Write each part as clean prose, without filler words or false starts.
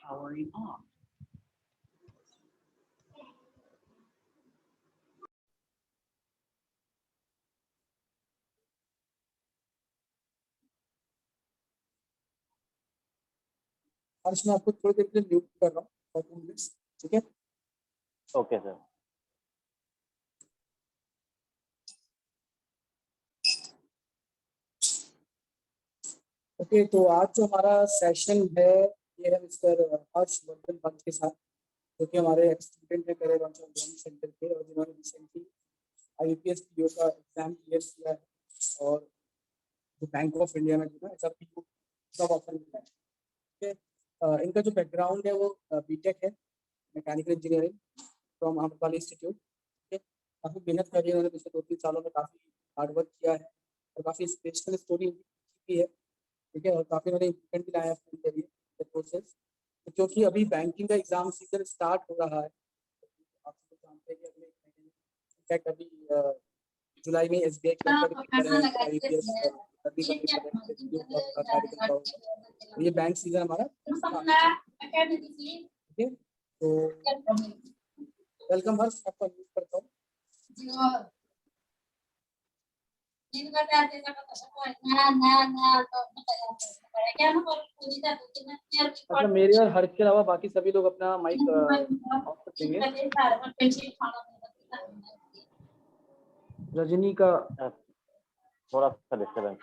Powering off. आज मैं आपको थोड़ी देर के लिए म्यूट कर रहा हूँ, ठीक है? Okay sir. ओके, तो आज जो हमारा सेशन है ये है मिस्टर हर्षवर्धन भट्ट के साथ, जो कि हमारे स्टूडेंट है करेगा सेंटर के, और जिन्होंने रिसेंटली IUPS PO का एग्जाम क्लियर किया है और जो बैंक ऑफ इंडिया में जो है ऐसा PO सब ऑफर मिला है। ठीक है, इनका जो बैकग्राउंड है वो बीटेक है, mechanical engineering from Amrapali institute. ठीक है, काफ़ी मेहनत कर रही है उन्होंने पिछले 2-3 सालों में, काफ़ी हार्ड वर्क किया है और काफ़ी इंस्पिरेशनल स्टोरी भी है। ठीक है, और काफ़ी मैंने इम्प्लीमेंट भी लाया अपने जरिए प्रोसेस, क्योंकि अभी बैंकिंग का एग्जाम सीजन स्टार्ट हो रहा है। आप सब जानते हैं कि अगले महीने, इनफैक्ट अभी जुलाई में SBI क्लर्क का पेपर है, IUPS तभी का पेपर है, ये बैंक सीजन हमारा। ठीक है, तो वेलकम हर्ष, आपका यूज करता हूँ। अच्छा, मेरे और हर्ष के अलावा बाकी सभी लोग अपना माइक ऑफ कर देंगे। रजनी का थोड़ा सा डिस्टर्बेंस।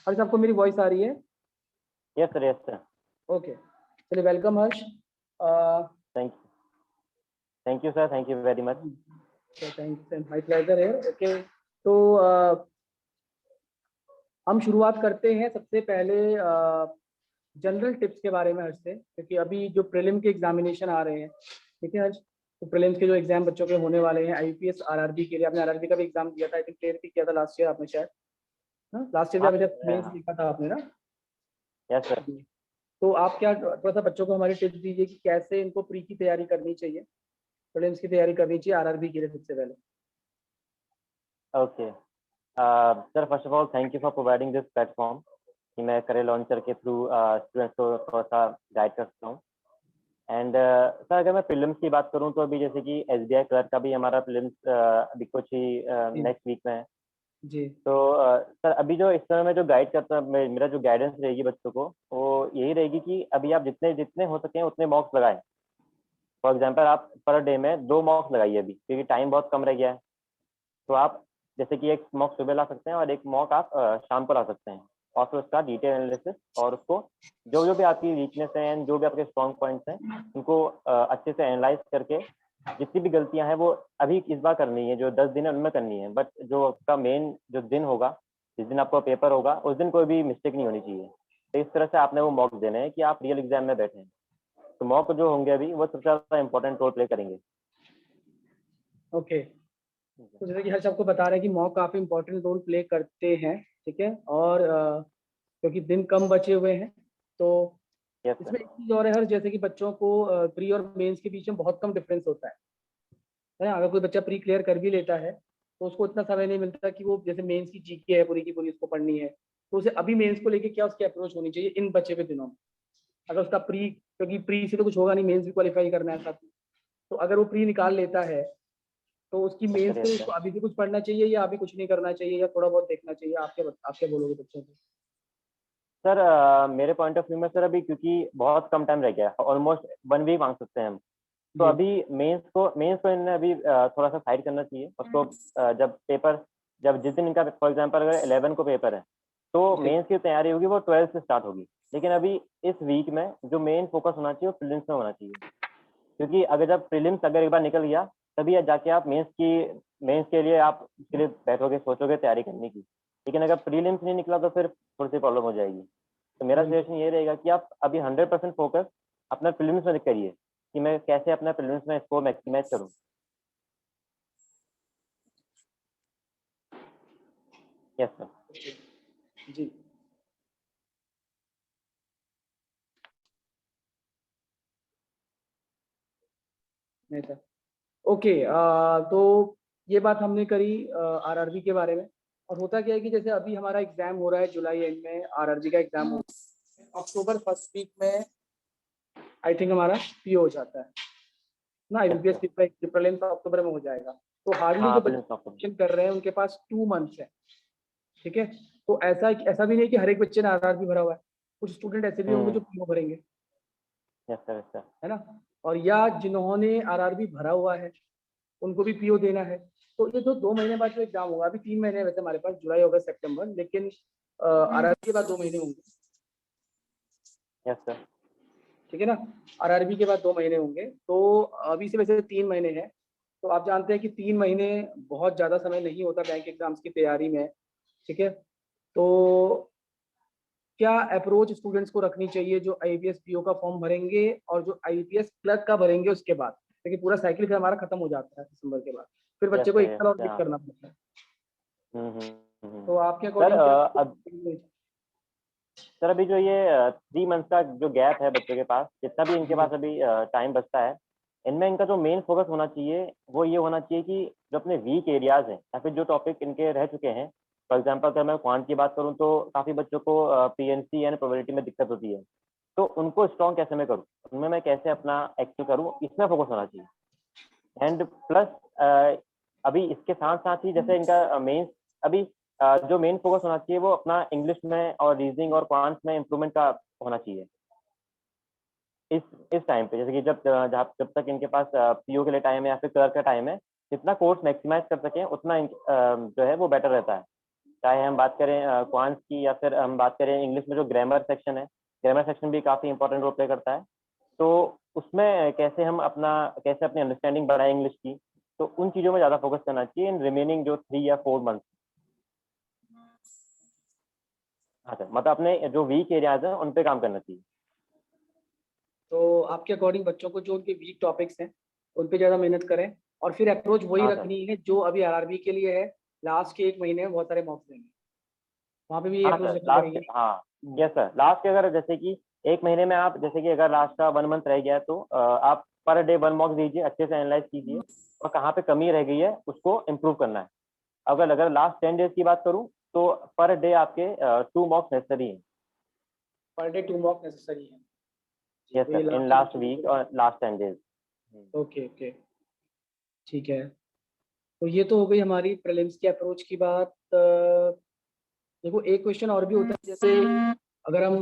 हर्ष, आपको मेरी वॉइस आ रही है? Yes sir, yes sir. Okay, चलिए welcome Harsh. Thank you sir, thank you very much. Thank you, my pleasure है। ओके, तो हम शुरुआत करते हैं सबसे पहले जनरल टिप्स के बारे में हर्ष से, क्योंकि अभी जो प्रीलिम के एग्जामिनेशन आ रहे हैं, ठीक है हर्ष, तो प्रीलिम्स के जो एग्जाम बच्चों के होने वाले हैं IUPS RRB के लिए, आपने RRB का भी एग्जाम दिया था, आई थिंक क्लियर भी किया था लास्ट ईयर आपने शायद, लास्ट ईयर भी मेंस लिखा था आपने ना? Yes sir. तो आप क्या थोड़ा सा बच्चों को हमारी टिप्स दीजिए कि कैसे इनको प्री की तैयारी करनी चाहिए, प्रीलिम्स की तैयारी करनी चाहिए RRB के लिए सबसे पहले। Okay sir, first of all thank you for providing this platform कि मैं करियर लॉन्चर के थ्रू स्टूडेंट्स को थोड़ा सा गाइड कर सकता हूँ। एंड सर, अगर मैं प्रीलिम्स की बात करूँ तो अभी जैसे कि SBI क्लर्क का भी हमारा प्रीलिम्स अभी कुछ ही नेक्स्ट वीक में है जी। तो सर अभी जो इस समय में जो गाइड करता मेरा जो गाइडेंस रहेगी बच्चों को, वो यही रहेगी कि अभी आप जितने जितने हो सके उतने मॉक्स लगाएं। फॉर एग्जांपल आप पर डे में 2 मॉक्स लगाइए अभी, क्योंकि टाइम बहुत कम रह गया है। तो आप जैसे कि एक मॉक सुबह ला सकते हैं और एक मॉक आप शाम को ला सकते हैं, और फिर उसका डिटेल एनालिसिस और उसको जो जो भी आपकी वीकनेस है एंड जो भी आपके स्ट्रॉन्ग पॉइंट्स हैं उनको अच्छे से एनालाइज करके जितनी भी गलतियां हैं वो अभी इस बार करनी है, जो 10 दिन है उनमें करनी है, बट जो आपका मेन जो दिन होगा, जिस दिन आपका पेपर होगा, उस दिन कोई भी मिस्टेक नहीं होनी चाहिए। तो इस तरह से आपने वो मॉक देने हैं कि आप रियल एग्जाम में बैठे हैं। तो मॉक जो होंगे अभी वो सबसे ज़्यादा इंपॉर्टेंट रोल प्ले करेंगे। ओके, तो जैसे कि हर्ष आपको बता रहे हैं कि मॉक काफ़ी इंपॉर्टेंट रोल प्ले करते हैं, ठीक है, और क्योंकि दिन कम बचे हुए हैं, तो इसमें एक चीज़ और है हर्ष, जैसे कि बच्चों को प्री और मेंस के बीच में बहुत कम डिफरेंस होता है ना? अगर कोई बच्चा प्री क्लियर कर भी लेता है तो उसको इतना समय नहीं मिलता कि वो जैसे मेंस की GK है पूरी की पूरी उसको पढ़नी है, तो उसे अभी मेंस को लेके क्या उसकी अप्रोच होनी चाहिए इन बचे हुए दिनों में। अगर उसका प्री, क्योंकि प्री से तो कुछ होगा नहीं, मेंस भी क्वालिफाई करना है साथ में, तो अगर वो प्री निकाल लेता है तो उसकी मेंस के लिए अभी भी कुछ पढ़ना चाहिए या अभी कुछ नहीं करना चाहिए या थोड़ा बहुत देखना चाहिए? आप क्या बोलोगे बच्चों को? सर मेरे पॉइंट ऑफ व्यू में सर अभी क्योंकि बहुत कम टाइम रह गया है, ऑलमोस्ट 1 वीक मांग सकते हैं हम, तो जी। अभी मेंस को इन्हें अभी थोड़ा सा साइड करना चाहिए उसको। जब जिस दिन इनका फॉर एग्जांपल अगर 11 को पेपर है तो जी। मेंस की तैयारी होगी वो 12 से स्टार्ट होगी। लेकिन अभी इस वीक में जो मेन फोकस होना चाहिए वो प्रीलिम्स में होना चाहिए, क्योंकि अगर जब प्रीलिम्स अगर एक बार निकल गया तभी जाके आप मेंस के लिए आप उसके लिए बैठोगे सोचोगे तैयारी करने की। लेकिन अगर प्रीलिम्स नहीं निकला तो फिर थोड़ी सी प्रॉब्लम हो जाएगी। तो मेरा बिल्कुल। सजेशन ये रहेगा कि आप अभी 100% फोकस अपना प्रीलिम्स में करिए कि मैं कैसे अपना प्रीलिम्स में स्कोर मैक्सिमाइज करूँ। Yes sir. जी। नहीं सर। ओके, तो ये बात हमने करी आरआरबी के बारे में। और होता क्या है कि जैसे अभी हमारा एग्जाम हो रहा है जुलाई एंड में, आरआरबी का एग्जाम हो अक्टूबर फर्स्ट वीक में आई थिंक हमारा पीओ हो जाता है ना। Yes IBPS sir. प्रीलिम्स अक्टूबर में हो जाएगा। तो हार्डली हाँ जो प्रीलिम्स ऑफ। बच्चे कर रहे हैं उनके पास 2 मंथ्स है। ठीक है। तो ऐसा भी नहीं कि हर एक बच्चे ने आरआरबी भरा हुआ है। कुछ स्टूडेंट ऐसे भी होंगे जो पीओ भरेंगे, यस सर यस सर। है ना। और या जिन्होंने आरआरबी भरा हुआ है उनको भी पीओ देना है। तो ये जो 2 महीने बाद जो एग्जाम होगा, अभी 3 महीने वैसे हमारे पास, जुलाई अगस्त सितंबर, लेकिन आरआरबी के बाद 2 महीने होंगे। Yes sir. ठीक है ना। आरआरबी के बाद 2 महीने होंगे, तो अभी से वैसे 3 महीने हैं। तो आप जानते हैं कि 3 महीने बहुत ज्यादा समय नहीं होता बैंक एग्जाम्स की तैयारी में। ठीक है। तो क्या अप्रोच स्टूडेंट्स को रखनी चाहिए जो आईपीएस पीओ का फॉर्म भरेंगे और जो आईपीएस क्लर्क का भरेंगे उसके बाद, लेकिन पूरा साइकिल फिर हमारा खत्म हो जाता है दिसंबर के बाद। फिर यस बच्चे को सर एक यस साल और वेट सर। करना पड़ता है। हम्म। तो आपके सर अकॉर्डिंग क्या? अब सर अभी जो ये 3 मंथ का जो गैप है बच्चों के पास, जितना भी इनके पास अभी टाइम बचता है, इनमें इनका जो मेन फोकस होना चाहिए वो ये होना चाहिए कि जो अपने वीक एरियाज हैं या फिर जो टॉपिक इनके रह चुके हैं। फॉर एग्जांपल अगर मैं क्वांट की बात करूं तो काफ़ी बच्चों को पीएनसी एंड प्रोबेबिलिटी में दिक्कत होती है। तो उनको स्ट्रॉन्ग कैसे मैं करूँ, उनमें मैं कैसे अपना एक्टिव करूँ, इसमें फोकस होना चाहिए। एंड प्लस अभी इसके साथ साथ ही जैसे इनका मेन अभी जो मेन फोकस होना चाहिए वो अपना इंग्लिश में और रीजनिंग और क्वांट में इम्प्रूवमेंट का होना चाहिए इस इस टाइम पे। जैसे कि जब तक इनके पास पीओ के लिए टाइम है या फिर क्लर्क का टाइम है, जितना कोर्स मैक्सिमाइज कर सकें उतना जो है वो बेटर रहता है। चाहे हम बात करें क्वांट की या फिर हम बात करें इंग्लिश में जो ग्रामर सेक्शन है, ग्रामर सेक्शन भी काफ़ी इंपॉर्टेंट रोल प्ले करता है। तो उसमें कैसे अपनी अंडरस्टैंडिंग बढ़ाए इंग्लिश की, तो उन चीज़ों में ज़्यादा फोकस करना चाहिए इन रिमेनिंग जो 3 या 4 मंथ। हाँ सर, मतलब अपने जो वीक एरियाज हैं उन पे काम करना चाहिए। तो आपके अकॉर्डिंग बच्चों को जो उनके वीक टॉपिक्स हैं उन पे ज़्यादा मेहनत करें, और फिर अप्रोच वही हाँ सर। रखनी है जो अभी आरआरबी के लिए है। लास्ट के 1 महीने में बहुत सारे मॉक्स देंगे, वहाँ पे भी ये हाँ अप्रोच सर रखनी लास्ट, पड़ेगी। हाँ यस सर, लास्ट के अगर जैसे कि 1 महीने में आप जैसे कि अगर लास्ट का 1 मंथ रह गया है तो आप पर डे 1 मॉक दीजिए, अच्छे से एनालाइज कीजिए और कहाँ पे कमी रह गई है उसको इम्प्रूव करना है। अगर अगर लास्ट 10 डेज की बात करूँ तो पर डे आपके 2 मॉक्स नेसेसरी हैं। पर डे 2 मॉक नेसेसरी है। जी, यस तो ये sir, in last last week और लास्ट 10 डेज। ओके ओके, ठीक है। तो ये तो हो गई हमारी प्रीलिम्स की अप्रोच की बात। देखो एक क्वेश्चन और भी होता है, जैसे अगर हम,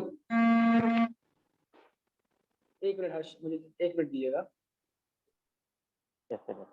एक मिनट हर्ष, मुझे 1 मिनट दीजिएगा। Yes sir.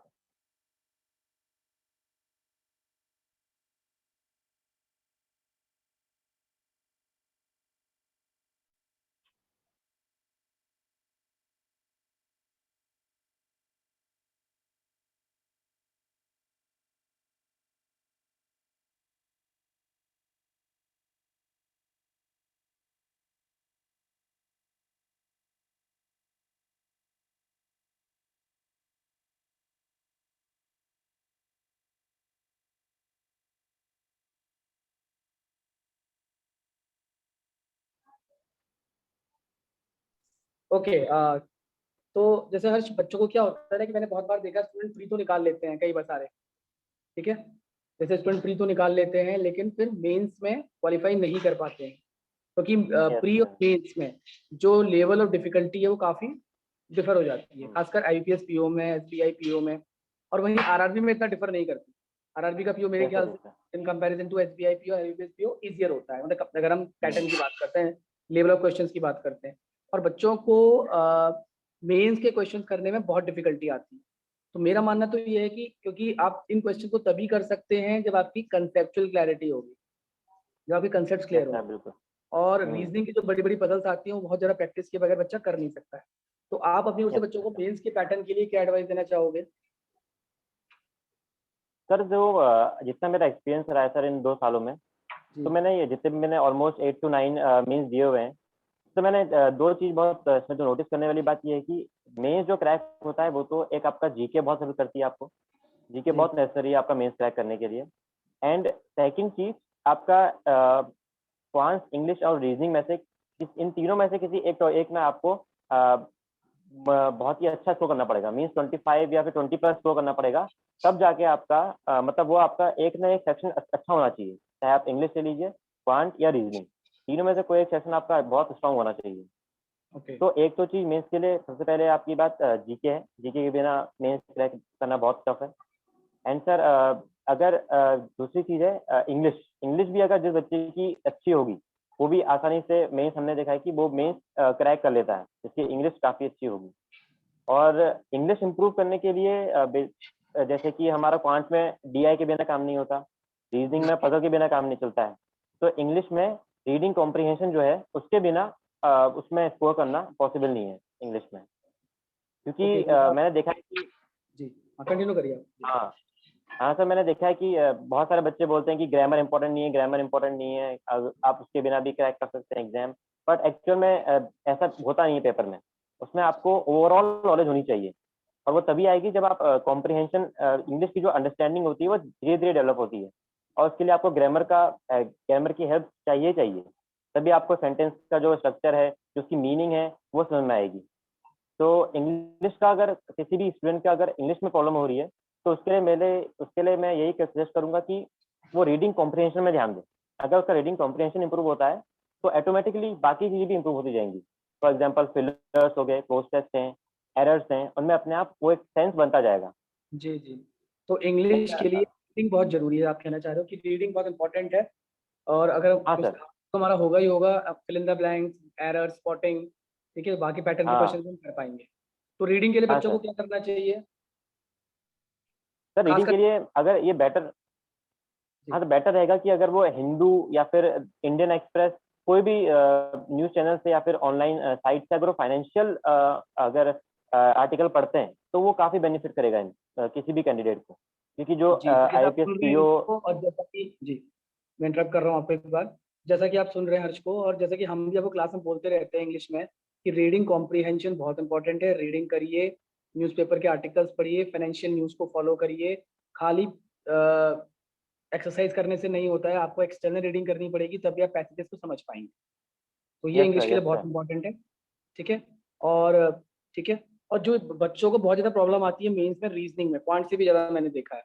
ओके, तो जैसे हर्ष बच्चों को क्या होता है ना कि मैंने बहुत बार देखा, स्टूडेंट प्री तो निकाल लेते हैं कई बार सारे। ठीक है। जैसे स्टूडेंट प्री तो निकाल लेते हैं लेकिन फिर मेंस में क्वालिफाई नहीं कर पाते हैं, क्योंकि यस प्री और सर। मेंस में जो लेवल ऑफ डिफिकल्टी है वो काफी डिफर हो जाती है, हम्म। खासकर आईपीएस पीओ में, एसबीआई पीओ में। और वहीं आरआरबी में इतना डिफर नहीं करती। आरआरबी का पीओ मेरे यस सर ख्याल यस सर। से in comparison to SBI PO, IBPS PO easier होता है, मतलब अगर हम पैटर्न की बात करते हैं, लेवल ऑफ क्वेश्चंस की बात करते हैं। और बच्चों को मेंस के क्वेश्चन करने में बहुत डिफिकल्टी आती है। तो मेरा मानना तो ये है कि क्योंकि आप इन क्वेश्चन को तभी कर सकते हैं जब आपकी कंसेप्चुअल क्लैरिटी होगी, जब आपके कंसेप्ट क्लियर अच्छा होंगे। बिल्कुल। और हम्म। रीजनिंग की जो बड़ी बड़ी पजल्स आती हैं वो बहुत ज़्यादा प्रैक्टिस के बगैर बच्चा कर नहीं सकता है। तो आप अपनी ओर से बच्चों को मेंस के पैटर्न के लिए क्या एडवाइस देना चाहोगे? सर जो जितना मेरा एक्सपीरियंस रहा है सर इन 2 सालों में, तो जी मैंने ये जितने भी मैंने ऑलमोस्ट 8 to 9 मीन्स दिए हुए हैं, तो मैंने दो चीज बहुत इसमें जो नोटिस करने वाली बात ये है कि मेंस जो क्रैक होता है वो तो एक आपका जीके बहुत हेल्प करती है आपको, जीके जी बहुत नेसेसरी है आपका मेंस क्रैक करने के लिए। एंड सेकंड चीज आपका क्वांस, इंग्लिश और रीजनिंग में से इन तीनों में से किसी एक में आपको बहुत ही अच्छा स्कोर करना पड़ेगा, मीन्स 25 या फिर 20+ स्कोर करना पड़ेगा, तब जाके आपका मतलब वो आपका एक ना एक सेक्शन अच्छा होना चाहिए, चाहे आप इंग्लिश ले लीजिए, क्वांट या रीजनिंग, तीनों में से कोई एक सेक्शन आपका बहुत स्ट्रांग होना चाहिए। ओके तो एक तो चीज मेंस के लिए सबसे पहले आपकी बात जीके है, जीके के बिना मेंस क्रैक करना बहुत टफ है। एंड सर अगर दूसरी चीज है इंग्लिश, इंग्लिश भी अगर जिस बच्चे की अच्छी होगी वो भी आसानी से मेंस, हमने देखा है कि वो मेंस क्रैक कर लेता है, जिसकी इंग्लिश काफी अच्छी होगी। और इंग्लिश इंप्रूव करने के लिए जैसे कि हमारा क्वांट में डीआई के बिना काम नहीं होता, रीजनिंग में पजल के बिना काम नहीं चलता है, तो इंग्लिश में रीडिंग कॉम्प्रिहेंशन जो है उसके बिना उसमें स्कोर करना पॉसिबल नहीं है इंग्लिश में, ओके क्योंकि मतलब मैंने देखा है कि जी हाँ कंटिन्यू करिए आप। जी हाँ हाँ सर, मैंने देखा है कि बहुत सारे बच्चे बोलते हैं कि ग्रामर इंपॉर्टेंट नहीं है, ग्रामर इंपॉर्टेंट नहीं है, आप उसके बिना भी क्रैक कर सकते हैं एग्जाम, बट एक्चुअल में ऐसा होता नहीं है पेपर में, उसमें आपको ओवरऑल नॉलेज होनी चाहिए, और वो तभी आएगी जब आप कॉम्प्रिहेंशन, इंग्लिश की जो अंडरस्टैंडिंग होती है वो धीरे धीरे डेवलप होती है, और उसके लिए आपको ग्रामर की हेल्प चाहिए चाहिए, तभी आपको सेंटेंस का जो स्ट्रक्चर है, जो उसकी मीनिंग है, वो समझ में आएगी। तो इंग्लिश का अगर किसी भी स्टूडेंट का अगर इंग्लिश में प्रॉब्लम हो रही है, तो उसके लिए मैं यही सजेस्ट करूंगा कि वो रीडिंग कॉम्प्रिहेंशन में ध्यान दें। अगर उसका रीडिंग कॉम्प्रिहेंशन इंप्रूव होता है तो ऑटोमेटिकली बाकी चीजें भी इंप्रूव होती जाएंगी। फॉर एग्जाम्पल फिलर्स हो गए, क्लोज टेस्ट हैं, एरर्स हैं, उनमें अपने आप वो एक सेंस बनता जाएगा। जी जी। तो इंग्लिश के लिए रीडिंग बहुत जरूरी है, आप कहना चाह रहे हो कि रीडिंग बहुत इंपॉर्टेंट है। और अगर हाँ उस सर। तो हमारा होगा ही होगा, fill in the blanks, error spotting, ठीक है, बाकी पैटर्न के हाँ क्वेश्चन हम कर पाएंगे। तो रीडिंग के लिए हाँ बच्चों को सर। क्या करना चाहिए? सर रीडिंग खासकर के लिए अगर ये बेटर, जी हाँ तो बेटर रहेगा कि अगर वो हिंदू या फिर इंडियन एक्सप्रेस, कोई भी न्यूज चैनल से या फिर ऑनलाइन साइट से अगर वो फाइनेंशियल अगर आर्टिकल पढ़ते हैं तो वो काफी बेनिफिट करेगा किसी भी कैंडिडेट को, क्योंकि जो जी, तो जैसा आप आईपीएस सुन रहे हैं पीओ। इसको, और जैसा कि जी मैं इंटरप्ट कर रहा हूँ आपको एक बार, जैसा कि आप सुन रहे हैं हर्ष को, और जैसा कि हम भी आपको क्लास में बोलते रहते हैं इंग्लिश में कि रीडिंग कॉम्प्रिहेंशन बहुत इंपॉर्टेंट है। रीडिंग करिए, न्यूज़पेपर के आर्टिकल्स पढ़िए, फाइनेंशियल न्यूज़ को फॉलो करिए। खाली एक्सरसाइज करने से नहीं होता है, आपको एक्सटर्नल रीडिंग करनी पड़ेगी, तभी आप पैसेजेस को समझ पाएंगे। तो ये यस इंग्लिश सर, के लिए यस बहुत सर। इंपॉर्टेंट है। ठीक है। और ठीक है। और जो बच्चों को बहुत ज़्यादा प्रॉब्लम आती है मेंस में, रीजनिंग में पॉइंट से भी ज़्यादा मैंने देखा है,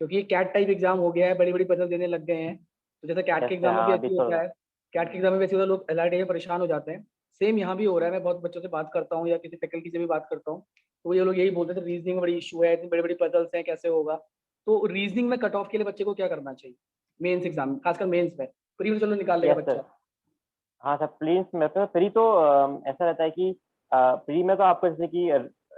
क्योंकि ये कैट टाइप एग्जाम हो गया है, बड़ी बड़ी पजल देने लग गए हैं। तो जैसे कैट के यस सर, एग्जाम में भी हाँ अभी ऐसे ही तो। होता है, कैट के एग्जाम में भी ऐसे होता है, लोग एलआरडी में परेशान हो जाते हैं। सेम यहाँ भी हो रहा है, मैं बहुत बच्चों से बात करता हूँ या किसी फैकल्टी से भी बात करता हूँ, तो ये लोग यही बोलते थे रीजनिंग में बड़ी इशू है, इतनी बड़ी बड़ी पजल्स हैं, कैसे होगा। तो रीजनिंग में कट ऑफ के लिए बच्चे को क्या करना चाहिए मेंस एग्जाम में, खासकर मेंस में? प्री में चलो निकाल लेगा यस सर। बच्चा। हाँ सर, प्लीज मैं तो प्री तो ऐसा रहता है कि प्री में तो आपको जैसे कि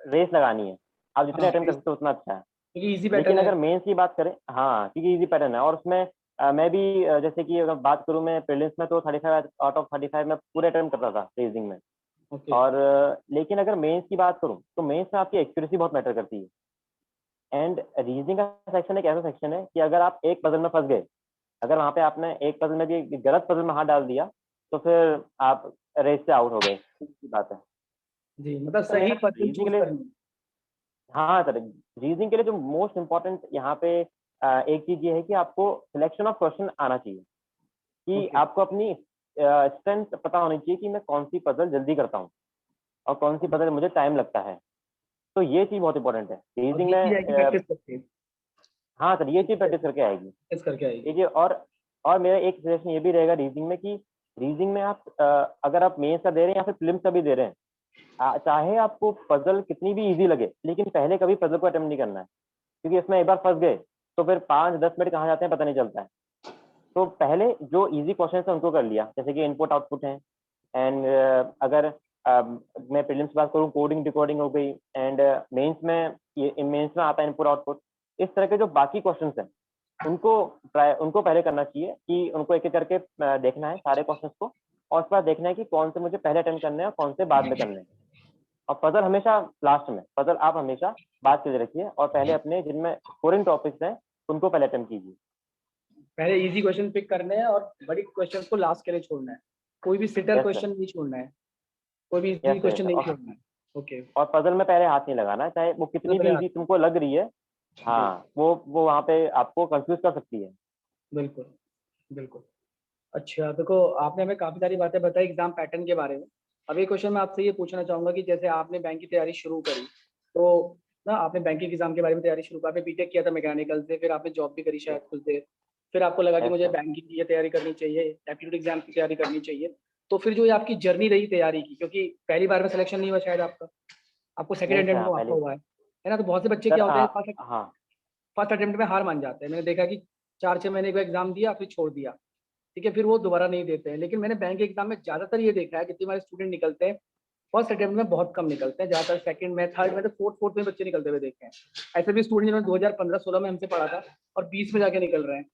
रेस लगानी है, आप जितने हाँ अटेम्प्ट कर क्योंकि सकते हो उतना अच्छा है। इजी पैटर्न लेकिन है। अगर मेंस की बात करें, हाँ क्योंकि इजी पैटर्न है, और उसमें मैं भी जैसे कि अगर बात करूँ मैं प्रीलिम्स में तो 35 आउट ऑफ 35 में पूरे अटेम्प्ट करता था रीजनिंग में। ओके और लेकिन अगर मेंस की बात करूँ तो मेंस में आपकी एक्यूरेसी बहुत मैटर करती है। एंड रीजनिंग का सेक्शन एक ऐसा सेक्शन है कि अगर आप एक पजल में फंस गए, अगर वहां पे आपने एक पजल में भी गलत पजल में हाथ डाल दिया, तो फिर आप रेस से आउट हो गए, सीधी बात है। जी, मतलब तो सही मेरा पजल रीजनिंग के चूज लिए, करनी हाँ सर, रीजनिंग के लिए जो मोस्ट इम्पोर्टेंट यहाँ पे एक चीज ये है कि आपको सिलेक्शन ऑफ क्वेश्चन आना चाहिए, है। कि ओके। आपको अपनी स्ट्रेंथ पता होनी चाहिए कि मैं कौन सी पजल जल्दी करता हूँ और कौन सी पजल मुझे टाइम लगता है। तो ये चीज बहुत इंपॉर्टेंट है और रीजनिंग ये में। चीज आएगी प्रैक्टिस करके, हाँ सर, ये चीज प्रैक्टिस करके आएगी। प्रैक्टिस करके ये आएगी। चीज, और मेरा एक सजेशन ये भी रहेगा रीजनिंग में कि रीजनिंग में आप अगर आप मेंस का दे रहे हैं या फिर प्रीलिम्स का भी दे रहे हैं, चाहे आपको पजल कितनी भी इजी लगे, लेकिन पहले कभी पजल को अटेम्प्ट नहीं करना है, क्योंकि इसमें एक बार फंस गए तो फिर 5-10 मिनट कहाँ जाते हैं पता नहीं चलता है। तो पहले जो इजी क्वेश्चन है उनको कर लिया, जैसे कि इनपुट आउटपुट है, एंड अगर मैं प्रीलिम्स की बात करूँ, कोडिंग डिकोडिंग हो गई, एंड मेंस में ये मेंस में आता है इनपुट आउटपुट। इस तरह के जो बाकी क्वेश्चंस हैं उनको पहले करना चाहिए कि उनको एक एक करके देखना है सारे क्वेश्चंस को, और उसके बाद देखना है कि कौन से मुझे पहले अटेंड करने हैं और कौन से बाद में करने हैं। और पजल हमेशा लास्ट में, पजल आप हमेशा बाद के लिए रखिए और पहले अपने जिनमें फोरेन टॉपिक्स हैं उनको पहले अटेम्प्ट कीजिए। पहले इजी क्वेश्चन पिक करने हैं और बड़ी क्वेश्चन को लास्ट के लिए छोड़ना है। कोई भी सिटर यस सर, क्वेश्चन नहीं छोड़ना है, कोई भी इजी यस क्वेश्चन नहीं सर। छोड़ना है। ओके। और पजल में पहले हाथ नहीं लगाना है, चाहे वो कितनी पहले भी हाथ। इजी तुमको लग रही है। जी हाँ, वो वहाँ पे आपको कंफ्यूज कर सकती है। बिल्कुल बिल्कुल। अच्छा देखो, आपने हमें काफ़ी सारी बातें बताई एग्जाम पैटर्न के बारे में। अब एक क्वेश्चन मैं आपसे ये पूछना चाहूँगा कि जैसे आपने बैंक की तैयारी शुरू करी, तो ना आपने बैंकिंग एग्जाम के बारे में तैयारी शुरू करी, आपने बीटेक किया था मैकेनिकल से, फिर आपने जॉब भी करी शायद खुद से, फिर आपको लगा कि यस मुझे सर, बैंकिंग की ये तैयारी करनी चाहिए, एप्टीट्यूड एग्जाम की तैयारी करनी चाहिए। तो फिर जो ये आपकी जर्नी रही तैयारी की, क्योंकि पहली बार में सिलेक्शन नहीं हुआ शायद आपका, आपको सेकंड नहीं सर, अटेम्प्ट हाँ में आपका पहले। हुआ है ना? तो बहुत से बच्चे सर क्या होते हैं, हाँ। फर्स्ट अटेम्प्ट में हार मान जाते हैं। मैंने देखा कि 4-6 महीने का एग्जाम दिया फिर छोड़ दिया, ठीक है, फिर वो दोबारा नहीं देते हैं। लेकिन मैंने बैंक एग्जाम में ज्यादातर ये देखा है, जितने हमारे स्टूडेंट निकलते हैं फर्स्ट अटेम्प्ट में बहुत कम निकलते हैं, ज्यादातर सेकंड में, थर्ड में, तो फोर्थ में बच्चे निकलते हुए देखे हैं। ऐसे भी स्टूडेंट जिन्होंने 2015-16 में हमसे पढ़ा था और 20 में जाके निकल रहे हैं,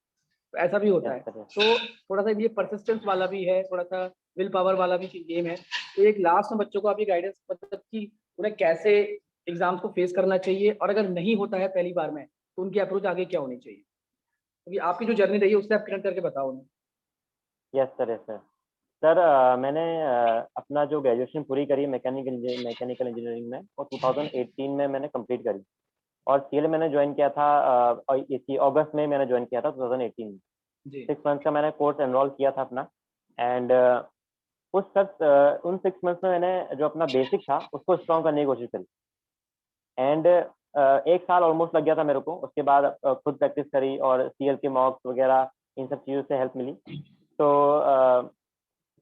तो ऐसा भी होता यस है। सर, तो थोड़ा सा ये परसिस्टेंस वाला भी है, थोड़ा सा विल पावर वाला भी गेम है। तो एक लास्ट में बच्चों को आप ये गाइडेंस मतलब कि उन्हें कैसे एग्जाम्स को फेस करना चाहिए, और अगर नहीं होता है पहली बार में तो उनकी अप्रोच आगे क्या होनी चाहिए, क्योंकि आपकी जो जर्नी रही है उससे आप कनेक्ट करके बताओ उन्हें। Yes sir, yes sir. Sir मैंने अपना जो ग्रेजुएशन पूरी करी मैकेनिकल इंजीनियरिंग में, और 2018 में मैंने कंप्लीट करी। और सीएल मैंने ज्वाइन किया था और इसी अगस्त में मैंने ज्वाइन किया था 2018 में। जी 6 मंथ्स का मैंने कोर्स एनरोल किया था अपना। एंड उन 6 मंथ्स में मैंने जो अपना बेसिक था उसको स्ट्रॉन्ग करने की कोशिश करी। एंड 1 साल ऑलमोस्ट लग गया था मेरे को। उसके बाद खुद प्रैक्टिस करी और सीएल के मॉक्स वगैरह इन सब चीज़ों से हेल्प मिली। तो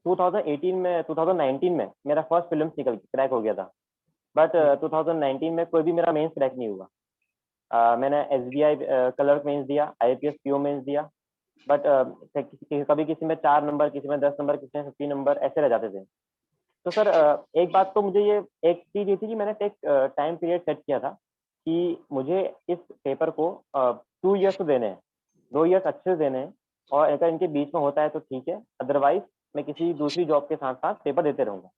2019 में मेरा फर्स्ट फिल्म निकल क्रैक हो गया था। बट जी 2019 में कोई भी मेरा मेंस क्रैक नहीं हुआ। मैंने एसबीआई क्लर्क मेंस दिया, आईपीएस पीओ मेंस दिया। बट कभी किसी में 4 नंबर, किसी में 10 नंबर, किसी में 50 नंबर ऐसे रह जाते थे। तो सर एक बात तो मुझे ये एक चीज़ ये थी कि मैंने एक टाइम पीरियड सेट किया था कि मुझे इस पेपर को 2 इयर्स तो देने हैं, 2 इयर्स अच्छे से देने हैं। और अगर इनके बीच में होता है तो ठीक है, अदरवाइज मैं किसी दूसरी जॉब के साथ साथ पेपर देते रहूँगा।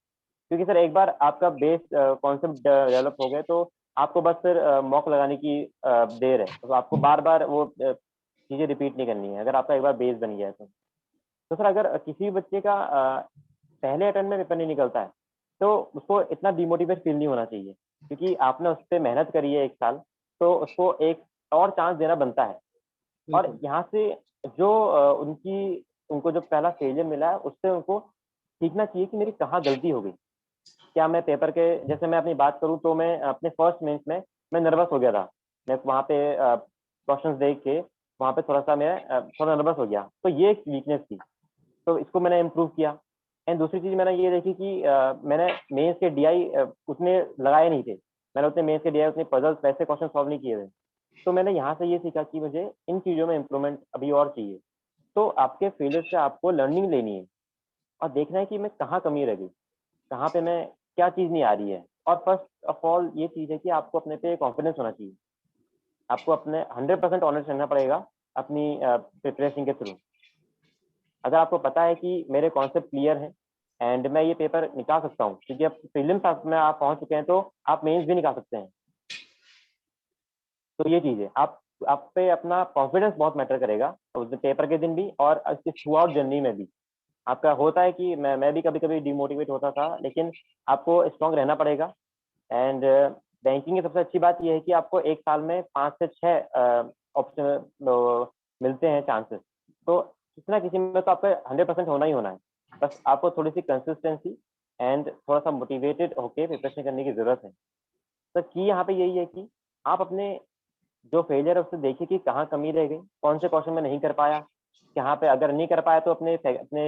क्योंकि सर एक बार आपका बेस कॉन्सेप्ट डेवलप हो गए तो आपको बस फिर मॉक लगाने की देर है। तो आपको बार बार वो चीज़ें रिपीट नहीं करनी है अगर आपका एक बार बेस बन गया है तो। तो सर अगर किसी बच्चे का पहले अटेम्प्ट में पेपर नहीं निकलता है तो उसको इतना डिमोटिवेट फील नहीं होना चाहिए, क्योंकि आपने उस पर मेहनत करी है 1 साल, तो उसको एक और चांस देना बनता है। और बिल्कुल। यहाँ से जो उनको जो पहला फेलियर मिला है उससे उनको सीखना चाहिए कि मेरी कहाँ गलती हो गई। क्या मैं पेपर के, जैसे मैं अपनी बात करूँ तो मैं अपने फर्स्ट मेंस में मैं नर्वस हो गया था। मैं वहाँ पे क्वेश्चंस देख के वहाँ पे थोड़ा सा मैं थोड़ा नर्वस हो गया, तो ये एक वीकनेस थी। तो इसको मैंने इम्प्रूव किया। एंड दूसरी चीज़ मैंने ये देखी कि मैंने मेंस के डीआई उतने लगाए नहीं थे। मैंने उतने मेंस के डीआई उतने पजल्स वैसे क्वेश्चन सॉल्व नहीं किए थे। तो मैंने यहाँ से ये सीखा कि मुझे इन चीज़ों में इम्प्रूवमेंट अभी और चाहिए। तो आपके फेलियर से आपको लर्निंग लेनी है और देखना है कि मैं कहाँ कमी रह गई, कहाँ पे मैं क्या चीज़ नहीं आ रही है। और फर्स्ट ऑफ ऑल ये चीज़ है कि आपको अपने पे कॉन्फिडेंस होना चाहिए। आपको अपने 100% ऑनेस्ट रहना पड़ेगा अपनी प्रिपरेशन के थ्रू। अगर आपको पता है कि मेरे कॉन्सेप्ट क्लियर है एंड मैं ये पेपर निकाल सकता हूँ, क्योंकि अब प्रीलिम्स में आप पहुंच चुके हैं तो आप मेंस भी निकाल सकते हैं। तो ये चीज़ है, आप पे अपना कॉन्फिडेंस बहुत मैटर करेगा उस पेपर के दिन भी और इसके थ्रू आउट जर्नी में भी। आपका होता है कि मैं भी कभी कभी डिमोटिवेट होता था, लेकिन आपको स्ट्रांग रहना पड़ेगा। एंड बैंकिंग की सबसे अच्छी बात यह है कि आपको 1 साल में 5 से 6 ऑप्शन मिलते हैं चांसेस। तो किसी ना किसी में तो आपका 100% होना ही होना है। बस आपको थोड़ी सी कंसिस्टेंसी एंड थोड़ा सा मोटिवेटेड होके प्रिपरेशन करने की जरूरत है। तो की यहाँ पे यही है कि आप अपने जो फेलियर है उससे देखिए कि कहाँ कमी रह गई, कौन से क्वेश्चन में नहीं कर पाया, यहाँ पे अगर नहीं कर पाया तो अपने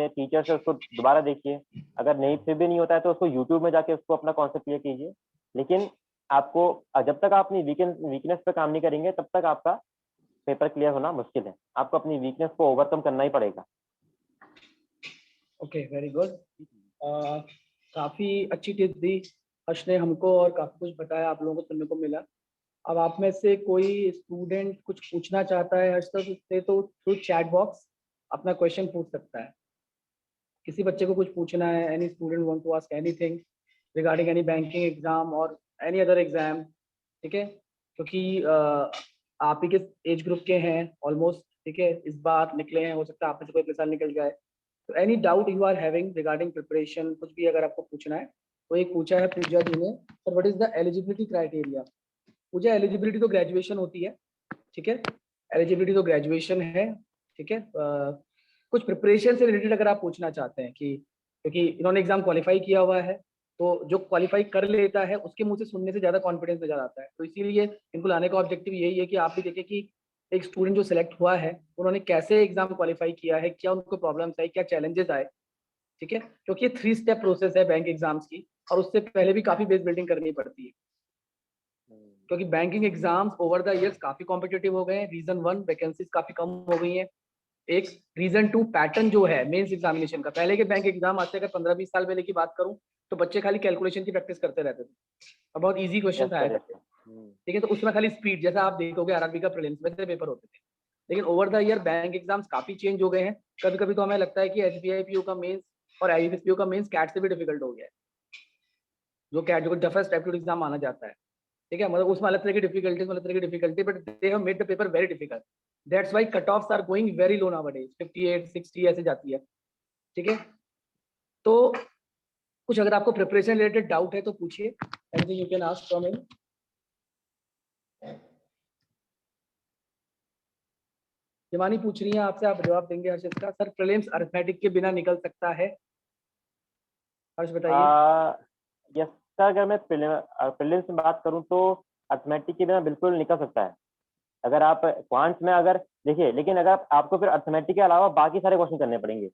टीचर से उसको दोबारा देखिए। अगर नहीं फिर भी नहीं होता है तो उसको यूट्यूब में जाके उसको अपना कॉन्सेप्ट क्लियर कीजिए। लेकिन आपको जब तक आप अपनी वीकनेस पे काम नहीं करेंगे तब तक आपका पेपर क्लियर होना मुश्किल है। आपको अपनी वीकनेस को ओवरकम करना ही पड़ेगा। Okay very good. काफी अच्छी टिप्स दी हर्ष ने हमको और काफी कुछ बताया आप लोगों को सुनने को मिला। अब आप में से कोई स्टूडेंट कुछ पूछना चाहता है हर्ष सर से तो थ्रू चैट बॉक्स अपना क्वेश्चन पूछ सकता है। किसी बच्चे को कुछ पूछना है, any student want to ask anything regarding any banking exam और एनी अदर एग्जाम, ठीक है, क्योंकि आप ही के एज ग्रुप के हैं ऑलमोस्ट, ठीक है, इस बार निकले हैं, हो सकता है आप में से कोई अगले साल निकल जाए। तो any doubt you are having regarding preparation, कुछ भी अगर आपको पूछना है तो एक पूछा है पूजा जी ने, sir what is the eligibility criteria. Pooja eligibility तो ग्रेजुएशन होती है, ठीक है, एलिजिबिलिटी तो ग्रेजुएशन है, ठीक है। कुछ प्रिपरेशन से रिलेटेड अगर आप पूछना चाहते हैं कि क्योंकि इन्होंने एग्जाम क्वालिफाई किया हुआ है, तो जो क्वालिफाई कर लेता है उसके मुंह से सुनने से ज्यादा कॉन्फिडेंस नजर आता है, तो इसीलिए इनको लाने का ऑब्जेक्टिव यही है कि आप भी देखें कि एक स्टूडेंट जो सिलेक्ट हुआ है उन्होंने कैसे एग्जाम क्वालिफाई किया है, क्या उनको प्रॉब्लम्स आई, क्या चैलेंजेस आए, ठीक है, क्योंकि ये 3 स्टेप प्रोसेस है बैंक एग्जाम्स की और उससे पहले भी काफी बेस बिल्डिंग करनी पड़ती है, क्योंकि banking exams over the years काफी कॉम्पिटेटिव हो गए हैं। रीजन 1 वैकेंसीज काफी कम हो गई हैं, एक रीजन 2 पैटर्न जो है मेंस एग्जामिनेशन का, पहले के बैंक एग्जाम आज से अगर 15-20 साल पहले की बात करूं तो बच्चे खाली कैलकुलेशन की प्रैक्टिस करते रहते थे और बहुत इजी क्वेश्चन यस आया सर, यस करते थे, सर। ठीक है, तो उसमें खाली स्पीड, जैसा आप देखोगे आरआरबी का प्रीलिम्स में से पेपर होते थे। लेकिन over the year bank exams काफी चेंज हो गए हैं। कभी कभी तो हमें लगता है कि एसबीआई पीओ का मेंस और आईबीपीएस पीओ का मेंस कैट से भी डिफिकल्ट हो गया है, जो कैट जो टफेस्ट एप्टीट्यूड एग्जाम माना जाता है, ठीक है, मतलब उसमें अलग तरह की डिफिकल्टीज, अलग तरह की difficulty, but they have made the paper very difficult. That's why cut offs are going very low nowadays, 58 60 ऐसे जाती है, ठीक है। तो कुछ अगर आपको प्रिपरेशन रिलेटेड डाउट है तो पूछिए, anything you can ask from him. Himani पूछ रही है आपसे, आप जवाब देंगे हर्षित का, सर प्रीलिम्स अरिथमेटिक के बिना निकल सकता है, हर्ष बताइए। यस सर, अगर मैं प्रीलिम्स में बात करूं तो अर्थमेटिक के बिना बिल्कुल निकल सकता है। अगर आप क्वांट्स में अगर देखिए, लेकिन अगर आपको फिर अर्थमेटिक के अलावा बाकी सारे क्वेश्चन करने पड़ेंगे।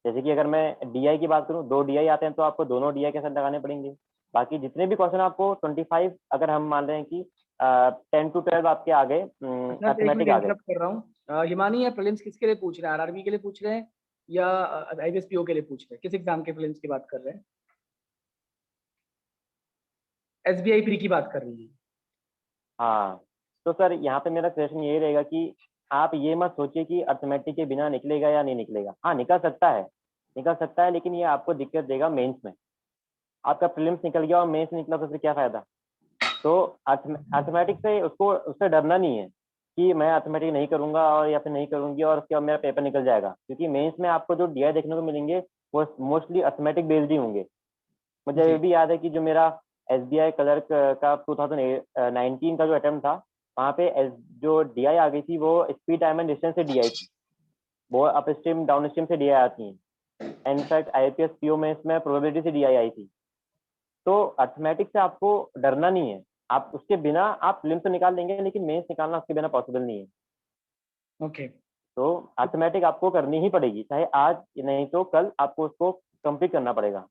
जैसे कि अगर मैं डीआई की बात करूं, 2 डीआई आते हैं तो आपको दोनों डीआई के साथ लगाने पड़ेंगे। बाकी जितने भी क्वेश्चन आपको 25, अगर हम मान रहे हैं कि 10 to 12 आपके आ गए, अच्छा एक मिनट अर्थमेटिक आ गए। इंटरप्ट कर रहा हूँ, हिमानी या प्रीलिम्स किसके लिए पूछ रहे हैं, आरआरबी के लिए पूछ रहे हैं या आईबीएस पीओ के लिए पूछ रहे हैं, किस एग्जाम के प्रीलिम्स की बात कर रहे हैं। एसबीआई प्री की बात कर रही है। हाँ, तो सर यहाँ पे मेरा क्वेश्चन यही रहेगा कि आप ये मत सोचिए कि अर्थमेटिक के बिना निकलेगा या नहीं निकलेगा। हाँ, निकल सकता है, निकल सकता है, लेकिन ये आपको दिक्कत देगा मेंस में। आपका प्रीलिम्स निकल गया और मेंस निकला तो फिर क्या फायदा। तो अर्थमेटिक से उससे डरना नहीं है कि मैं अर्थमेटिक नहीं करूंगा और या फिर नहीं करूंगी और उसके बाद मेरा पेपर निकल जाएगा, क्योंकि मेंस में आपको जो डीआई देखने को मिलेंगे वो मोस्टली अर्थमेटिक बेस्ड ही होंगे। मुझे ये जी भी याद है कि जो मेरा एसबीआई क्लर्क का 2019 का जो अटेम्प्ट था, वहाँ पे जो डीआई आ गई थी वो स्पीड टाइम एंड डिस्टेंस से डीआई थी। वो अप स्ट्रीम डाउन स्ट्रीम से डीआई आती हैं। इनफैक्ट आईपीएस पीओ में इसमें प्रोबेबिलिटी से डीआई आई थी। तो अर्थमेटिक से आपको डरना नहीं है। आप उसके बिना आप प्रीलिम्स तो निकाल देंगे, लेकिन मेंस निकालना उसके बिना पॉसिबल नहीं है। ओके। तो अर्थमेटिक आपको करनी ही पड़ेगी, चाहे आज नहीं तो कल आपको उसको कंप्लीट करना पड़ेगा।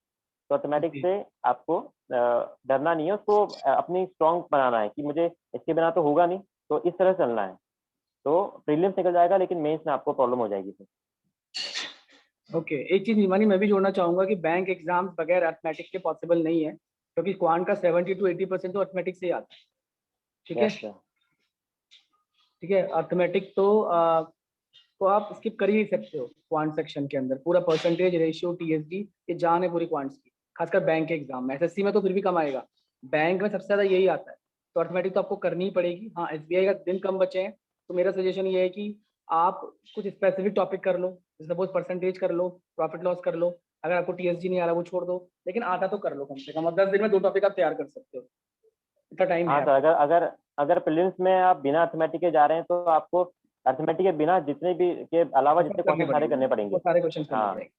तो अर्थमेटिक जी से आपको डरना नहीं है, उसको अपनी स्ट्रॉन्ग बनाना है कि मुझे इसके बिना तो होगा नहीं, तो इस तरह से चलना है। तो प्रीलिम्स निकल जाएगा, लेकिन मेंस में आपको प्रॉब्लम हो जाएगी फिर। ओके, एक चीज हिमानी मैं भी जोड़ना चाहूंगा कि बैंक एग्जाम बगैर अर्थमेटिक के पॉसिबल नहीं है, क्योंकि क्वांट का 70 to 80% तो अर्थमेटिक से ही आता है, ठीक है, यस सर। ठीक है। अर्थमेटिक तो आप स्किप कर ही नहीं सकते हो, क्वांट सेक्शन के अंदर पूरा परसेंटेज रेशियो टीएसडी ये जान है पूरी क्वांट्स की, खासकर बैंक के एग्जाम में। एसएससी में तो फिर भी कम आएगा, बैंक में सबसे ज्यादा यही आता है, तो अर्थमेटिक तो आपको करनी ही पड़ेगी। हाँ, एसबीआई का दिन कम बचे हैं, तो मेरा सजेशन ये है कि आप कुछ स्पेसिफिक टॉपिक कर लो, सपोज परसेंटेज कर लो, प्रॉफिट लॉस कर लो, अगर आपको टीएसडी नहीं आ रहा वो छोड़ दो, लेकिन आता तो कर लो कम से कम, और 10 दिन में 2 टॉपिक आप तैयार कर सकते हो, इतना टाइम हाँ है सर, आपके अगर अगर अगर प्रीलिम्स में आप बिना अर्थमेटिक के जा रहे हैं तो आपको अर्थमेटिक के बिना जितने भी के अलावा पास, जितने करने क्वेश्चन सारे पड़ेंगे, करने वो पड़ेंगे। सारे क्वेश्चन करने हाँ, पड़ेंगे।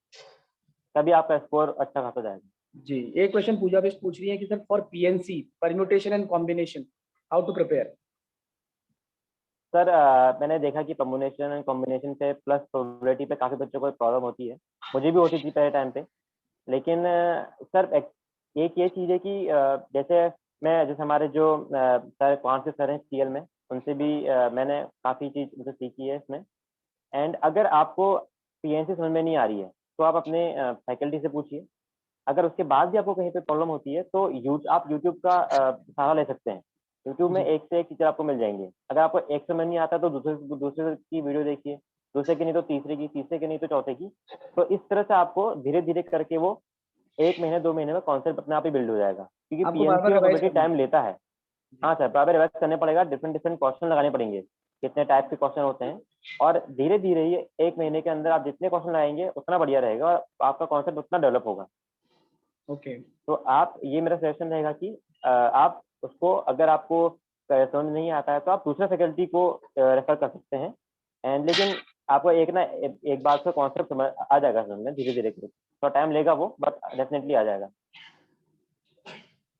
तभी आपका स्कोर अच्छा खासा जाएगा। जी, एक क्वेश्चन पूजा बेस्ट पूछ रही है कि sir for PNC permutation and combination how to prepare. Sir मैंने देखा कि कम्बिनेशन एंड कॉम्बिनेशन से प्लस प्रोबेबिलिटी पे काफ़ी बच्चों को प्रॉब्लम होती है। मुझे भी होती थी पहले टाइम पे। लेकिन सर एक ये चीज़ है कि जैसे हमारे जो सर कौन से सर हैं सीएल में, उनसे भी मैंने काफ़ी चीज़ उनसे सीखी है इसमें। एंड अगर आपको पीएनसी समझ में नहीं आ रही है तो आप अपने फैकल्टी से पूछिए। अगर उसके बाद भी आपको कहीं पे प्रॉब्लम होती है तो आप यूट्यूब का सहारा ले सकते हैं। यूट्यूब में जी एक से एक टीचर आपको मिल जाएंगे। अगर आपको एक समझ नहीं आता तो दूसरे दूसरे की वीडियो देखिए, दूसरे की नहीं तो तीसरे की, तीसरे की नहीं तो चौथे की। तो इस तरह से आपको धीरे धीरे करके वो 1 महीने 2 महीने में कॉन्सेप्ट अपने आप ही बिल्ड हो जाएगा, क्योंकि आपको बार पीएनसी बार और रिवाइज प्रोबेबिलिटी करना टाइम लेता है। जी हाँ सर, बराबर रिवाइज करने पड़ेगा, डिफरेंट डिफरेंट क्वेश्चन लगाने पड़ेंगे, कितने टाइप के क्वेश्चन होते हैं। और धीरे धीरे ये 1 महीने के अंदर आप जितने क्वेश्चन लगाएंगे उतना बढ़िया रहेगा और आपका कॉन्सेप्ट उतना डेवलप होगा। ओके तो आप, ये मेरा सजेशन रहेगा कि आप उसको, अगर आपको समझ नहीं आता है तो आप दूसरे फैकल्टी को रेफर कर सकते हैं। एंड लेकिन आपको एक बार से कॉन्सेप्ट समझ आ जाएगा, समझ में धीरे धीरे करके। थोड़ा टाइम लेगा वो, बट डेफिनेटली आ जाएगा।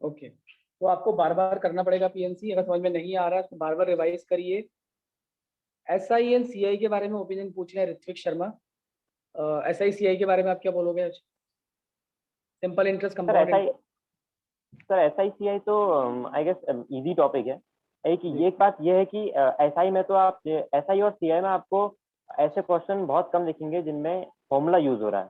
ओके। तो आपको बार बार करना पड़ेगा पीएनसी, अगर समझ में नहीं आ रहा तो बार बार रिवाइज करिए। एसआई एंड सीआई के बारे में ओपिनियन पूछ रहे हैं ऋत्विक शर्मा। एसआई सीआई के बारे में आप क्या बोलोगे आज? सिंपल इंटरेस्ट, सर कंपाउंड ऐसा ही, इंटरेस्ट। सर SICI तो आई गेस इजी टॉपिक है। जी एक बात यह है कि SI में तो आप, SI और CI में आपको ऐसे क्वेश्चन बहुत कम दिखेंगे जिनमें फॉर्मूला यूज हो रहा है।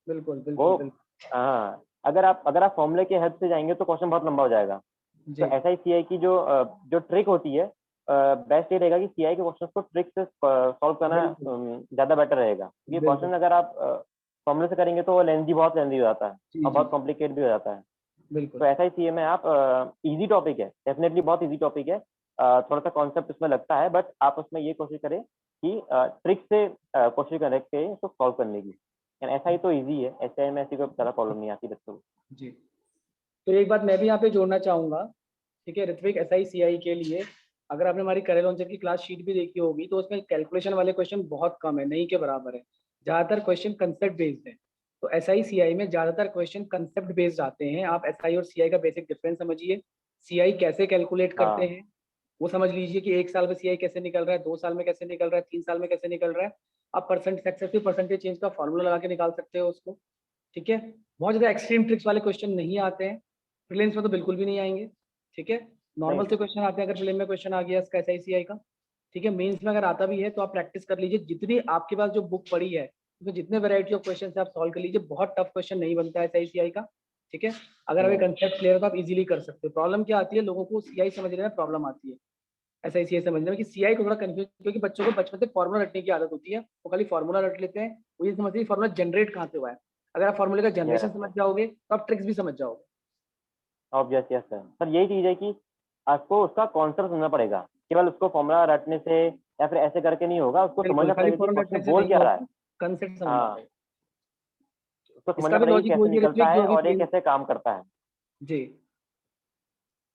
बिल्कुल वो, बिल्कुल बिल्कुल। हाँ, अगर आप फॉर्मूले के हेल्प से जाएंगे तो क्वेश्चन बहुत लंबा हो जाएगा। तो जी SICI की जो ट्रिक होती है, बेस्ट ये रहेगा कि CI के क्वेश्चन को ट्रिक से सॉल्व करना बिल्कुल ज़्यादा बेटर रहेगा, क्योंकि बिल्कुल। क्वेश्चन अगर आप फॉर्मूले से करेंगे तो वो बहुत लेंदी हो जाता है जी और जी बहुत कॉम्प्लिकेट भी हो जाता है। बिल्कुल। तो SICA में आप, इजी टॉपिक है, डेफिनेटली बहुत इजी टॉपिक है। थोड़ा सा कॉन्सेप्ट उसमें लगता है, बट आप उसमें ये कोशिश करें कि ट्रिक से कोशिश करें कि इसको सॉल्व करने की। SI तो इजी है, SI में ऐसी कोई ज़्यादा प्रॉब्लम नहीं आती बच्चों को। जी, तो एक बात मैं भी यहाँ पे जोड़ना चाहूंगा। ठीक है ऋत्विक, एसआई सीआई के लिए अगर आपने हमारी करियर लॉन्चर की क्लास शीट भी देखी होगी तो उसमें कैलकुलेशन वाले क्वेश्चन बहुत कम है, नहीं के बराबर है। ज्यादातर क्वेश्चन कंसेप्ट बेस्ड है। तो एसआई सीआई में ज्यादातर क्वेश्चन कंसेप्ट बेस्ड आते हैं। आप एसआई और सीआई का बेसिक डिफरेंस समझिए। सीआई कैसे कैलकुलेट करते हाँ, हैं वो समझ लीजिए कि 1 साल में सीआई कैसे निकल रहा है, 2 साल में कैसे निकल रहा है, 3 साल में कैसे निकल रहा है। आप परसेंट सक्सेसिव परसेंटेज चेंज का फॉर्मूला लगा के निकाल सकते हो उसको। ठीक है, बहुत ज्यादा एक्सट्रीम ट्रिक्स वाले क्वेश्चन नहीं आते हैं। प्रीलिम्स में तो बिल्कुल भी नहीं आएंगे। ठीक है, नहीं, नॉर्मल से क्वेश्चन आते हैं अगर प्रीलिम में क्वेश्चन आ गया इसका एसआईसीआई का। ठीक है, मेंस में अगर आता भी है तो आप प्रैक्टिस कर लीजिए, जितनी आपके पास जो बुक पड़ी है उसमें जितने वैरायटी ऑफ क्वेश्चन है आप सॉल्व कर लीजिए। बहुत टफ क्वेश्चन नहीं बनता है एसआईसीआई का। ठीक है, अगर अभी नहीं, कंसेप्ट क्लियर है तो आप इजीली कर सकते हो। प्रॉब्लम क्या आती है, लोगों को सीआई समझने में प्रॉब्लम आती है, एसआईसीआई समझने में कि सीआई को थोड़ा कंफ्यूज, क्योंकि बच्चों को बचपन से फॉर्मुला रटने की आदत होती है, वो खाली फॉर्मुला रट लेते हैं। वो ये समझते हैं फॉर्मुला जनरेट कहाँ से हुआ है। अगर आप फॉर्मूले का जनरेशन समझ यस, जाओगे तो आप ट्रिक्स भी समझ जाओगे। Obvious, yes sir. सर यही चीज़ है कि आपको उसका कॉन्सेप्ट समझना पड़ेगा, केवल उसको फॉर्मूला रटने से या फिर ऐसे करके नहीं होगा, उसको बिल्कुल, समझना खाली पड़ेगा कि फॉर्मूला रटने क्वेश्चन से बोल नहीं क्या रहा होगा, है। कंसेप्ट समझना हाँ, पड़ेगा। उसको इसका समझना भी पड़ेगा कि लॉजिक कैसे वही है निकलता ऋत्विक, जो है अभी और ये प्लेन। कैसे काम करता है। जी,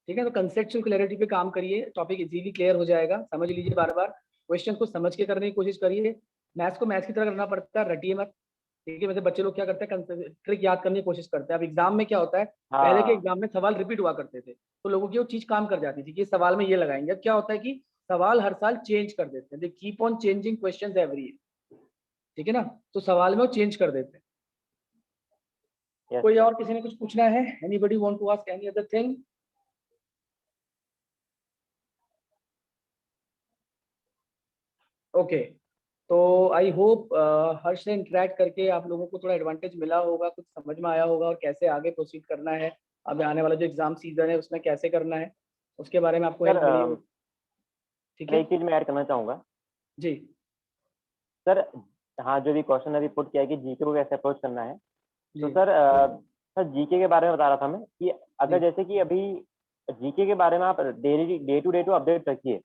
ठीक है, तो कंसेप्चुअल क्लैरिटी पे काम करिए, टॉपिक इजीली क्लियर हो जाएगा। समझ लीजिए बार बार, क्वेश्चन को समझ के करने की कोशिश करिए। मैथ्स को मैथ्स की तरह करना पड़ता है, रटिए मत। ठीक है, वैसे बच्चे लोग क्या करते हैं, ट्रिक याद करने की कोशिश करते हैं। अब एग्जाम में क्या होता है, पहले के हाँ, एग्जाम में सवाल रिपीट हुआ करते थे तो लोगों की वो चीज काम कर जाती थी कि सवाल में ये लगाएंगे। अब क्या होता है कि सवाल हर साल चेंज कर देते हैं, they keep on changing questions every year. ठीक है ना, तो सवाल में वो चेंज कर देते हैं। यस कोई सर। और किसी ने कुछ पूछना है? Anybody want to ask any other thing? Okay, तो आई होप हर्ष से इंटरेक्ट करके आप लोगों को थोड़ा एडवांटेज मिला होगा, कुछ समझ में आया होगा और कैसे आगे प्रोसीड करना है। अब आने वाला जो एग्जाम सीजन है उसमें कैसे करना है उसके बारे में आपको सर हेल्प मिली होगी। ठीक सर है एक चीज़ मैं ऐड करना चाहूँगा जी सर। हाँ, जो भी क्वेश्चन अभी पुट किया है कि जीके को कैसे अप्रोच करना है, तो जी सर जीके के बारे में बता रहा था मैं कि अगर जी जैसे कि अभी जीके के बारे में आप डे टू अपडेट रखिए।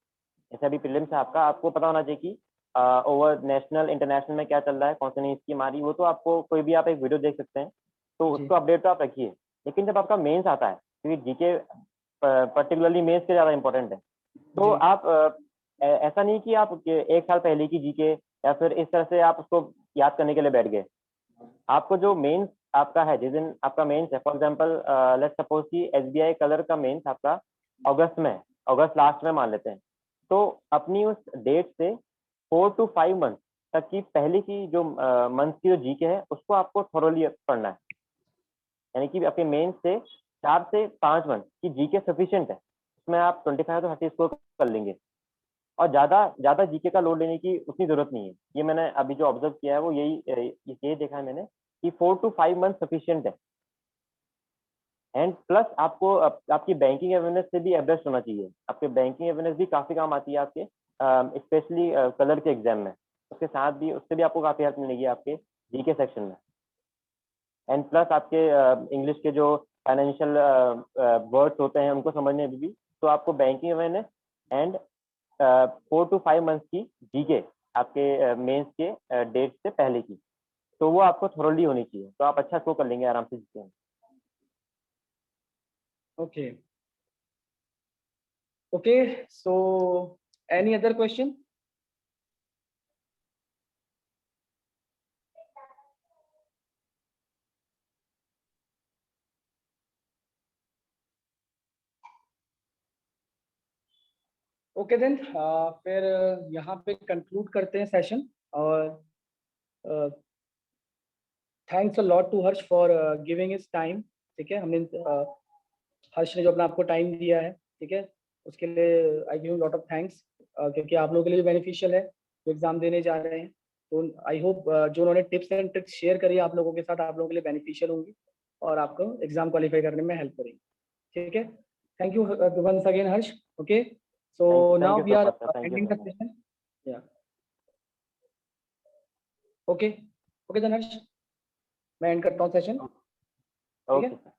जैसे अभी प्रीलिम्स है आपका, आपको पता होना चाहिए कि ओवर नेशनल इंटरनेशनल में क्या चल रहा है, कौन सी नई स्कीम आ रही है, वो तो आपको कोई भी आप एक वीडियो देख सकते हैं, तो जी उसको अपडेट तो आप रखिए। लेकिन जब आपका मेंस आता है, क्योंकि जीके पर्टिकुलरली मेंस के ज़्यादा इंपॉर्टेंट है, तो जी आप ऐसा नहीं कि आप 1 साल पहले की जीके या फिर इस तरह से आप उसको याद करने के लिए बैठ गए। आपको जो मेंस आपका है, जिस दिन आपका मेंस है, फॉर एग्जांपल लेट्स सपोज कि एसबीआई कलर का मेंस आपका अगस्त में है, अगस्त लास्ट में मान लेते हैं, तो अपनी उस डेट से 4 to 5 मंथ तक की पहले की जो मंथ की जो जीके है उसको आपको थोरोली पढ़ना है। यानी कि आपके मेंस से 4 से 5 मंथ की जीके सफिशिएंट है, उसमें आप 25 to 30 स्कोर कर लेंगे। और ज़्यादा ज़्यादा जीके का लोड लेने की उतनी ज़रूरत नहीं है। ये मैंने अभी जो ऑब्जर्व किया है वो यही देखा है मैंने कि 4 to 5 मंथ सफिशिएंट है। एंड प्लस आपको आपकी बैंकिंग अवेयरनेस से भी एब्रेस्ट होना चाहिए। आपके बैंकिंग अवेयरनेस भी काफ़ी काम आती है आपके, स्पेशली कलर के एग्जाम में। उसके साथ भी उससे भी आपको काफ़ी हेल्प मिलेगी आपके जीके सेक्शन में। एंड प्लस आपके इंग्लिश के जो फाइनेंशियल वर्ड्स होते हैं उनको समझने में भी, तो आपको banking awareness and 4 to 5 months की जीके आपके मेंस के डेट से पहले की, तो वो आपको थोरली होनी चाहिए, तो आप अच्छा स्कोर कर लेंगे आराम से जीके में। Okay. Okay. So, any other question? Okay then, फिर यहाँ पे कंक्लूड करते हैं सेशन। और thanks a lot to Harsh for giving his time. ठीक है, हमने हर्ष ने जो अपना आपको टाइम दिया है, ठीक है, उसके लिए I give lot of thanks, क्योंकि आप लोगों के लिए भी बेनिफिशियल है जो एग्जाम देने जा रहे हैं। तो आई होप जो उन्होंने टिप्स एंड ट्रिक्स शेयर करी आप लोगों के साथ, आप लोगों के लिए बेनिफिशियल होंगी और आपको एग्जाम क्वालिफाई करने में हेल्प करेंगी। ठीक है, thank you once again Harsh. Okay, so thank now you we so are much sir, thank you ending so the much. Session. या ओके, ओके देन हर्ष, मैं एंड करता हूँ सेशन। ठीक ओके है। सर।